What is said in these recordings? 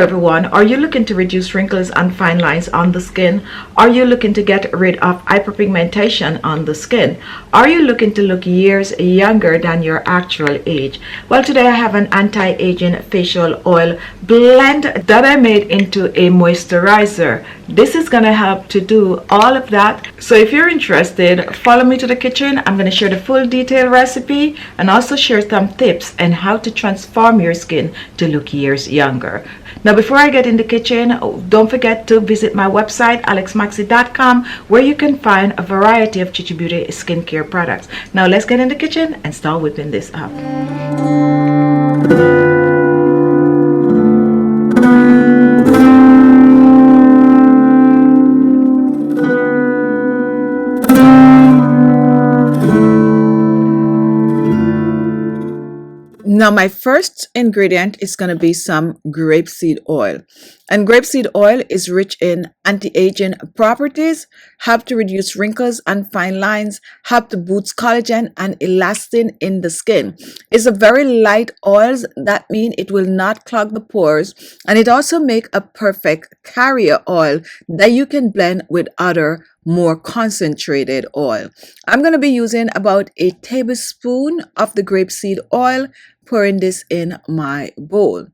everyone, are you looking to reduce wrinkles and fine lines on the skin? Are you looking to get rid of hyperpigmentation on the skin? Are you looking to look years younger than your actual age? Well, today I have an anti-aging facial oil blend that I made into a moisturizer. This is going to help to do all of that. So if you're interested, follow me to the kitchen. I'm going to share the full detailed recipe and also share some tips on how to transform your skin to look years younger. Now, before I get in the kitchen, don't forget to visit my website, ALESMAXii.com, where you can find a variety of Khichi Beauty skincare products. Now, let's get in the kitchen and start whipping this up. Now, my first ingredient is going to be some grapeseed oil. And grapeseed oil is rich in anti-aging properties, help to reduce wrinkles and fine lines, help to boost collagen and elastin in the skin. It's a very light oil. That means it will not clog the pores. And it also makes a perfect carrier oil that you can blend with other more concentrated oil. I'm going to be using about a tablespoon of the grapeseed oil, pouring this in my bowl.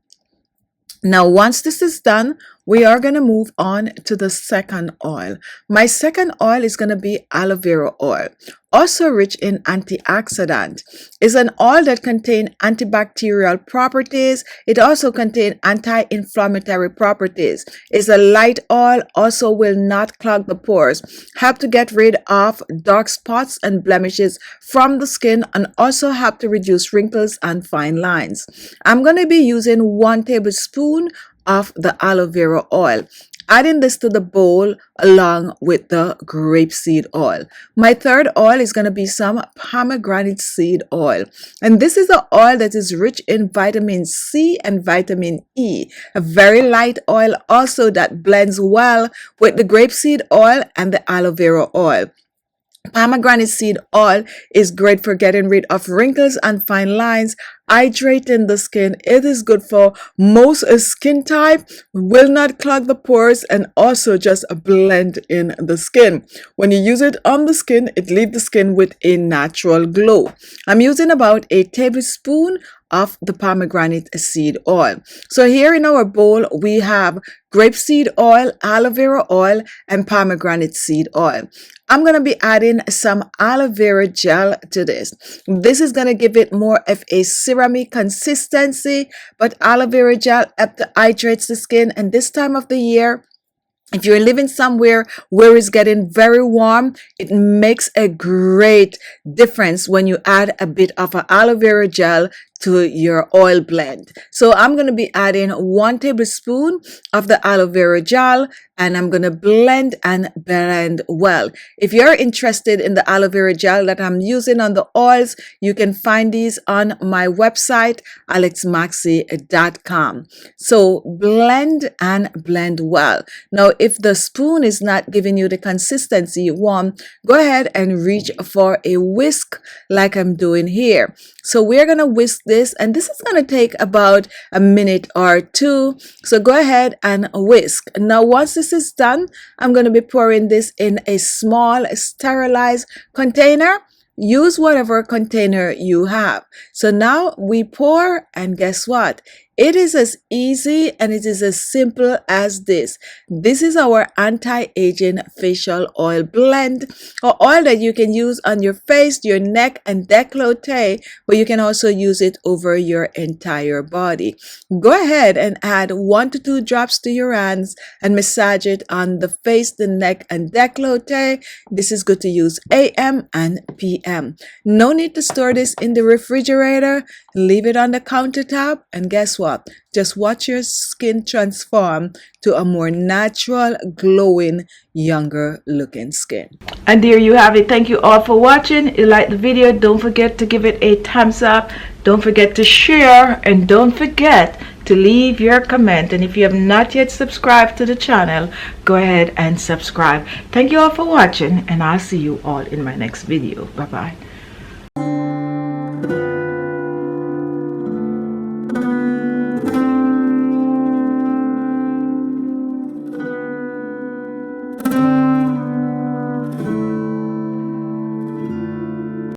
Now, once this is done, we are going to move on to the second oil. My second oil is going to be aloe vera oil, also rich in antioxidant. It's an oil that contains antibacterial properties. It also contains anti-inflammatory properties. It's a light oil, also will not clog the pores, help to get rid of dark spots and blemishes from the skin, and also help to reduce wrinkles and fine lines. I'm going to be using 1 tablespoon of the aloe vera oil, adding this to the bowl along with the grapeseed oil. My third oil is going to be some pomegranate seed oil, and this is an oil that is rich in vitamin C and vitamin E, a very light oil also that blends well with the grapeseed oil and the aloe vera oil. Pomegranate seed oil is great for getting rid of wrinkles and fine lines, hydrating the skin. It is good for most skin type, will not clog the pores, and also just blend in the skin. When you use it on the skin, it leaves the skin with a natural glow. I'm using about a tablespoon of the pomegranate seed oil. So here in our bowl, we have grapeseed oil, aloe vera oil, and pomegranate seed oil. I'm going to be adding some aloe vera gel to this. This is going to give it more of a serum-y consistency, but aloe vera gel hydrates the skin. And this time of the year, if you're living somewhere where it's getting very warm, it makes a great difference when you add a bit of an aloe vera gel to your oil blend. So I'm going to be adding 1 tablespoon of the aloe vera gel, and I'm going to blend and blend well. If you're interested in the aloe vera gel that I'm using on the oils, you can find these on my website, ALESMAXii.com. So blend and blend well. Now, if the spoon is not giving you the consistency you want, go ahead and reach for a whisk like I'm doing here. So we're going to whisk this, and this is going to take about a minute or 2. So go ahead and whisk. Now, once this is done, I'm going to be pouring this in a small sterilized container. Use whatever container you have. So now we pour, and guess what? It is as easy and it is as simple as this. This is our anti-aging facial oil blend, or oil that you can use on your face, your neck, and décolleté, but you can also use it over your entire body. Go ahead and add 1 to 2 drops to your hands and massage it on the face, the neck, and décolleté. This is good to use AM and PM. No need to store this in the refrigerator. Leave it on the countertop, and guess what? Just watch your skin transform to a more natural, glowing, younger looking skin. And there you have it. Thank you all for watching. If you like the video, don't forget to give it a thumbs up. Don't forget to share, and don't forget to leave your comment. And if you have not yet subscribed to the channel, go ahead and subscribe. Thank you all for watching, and I'll see you all in my next video. Bye bye.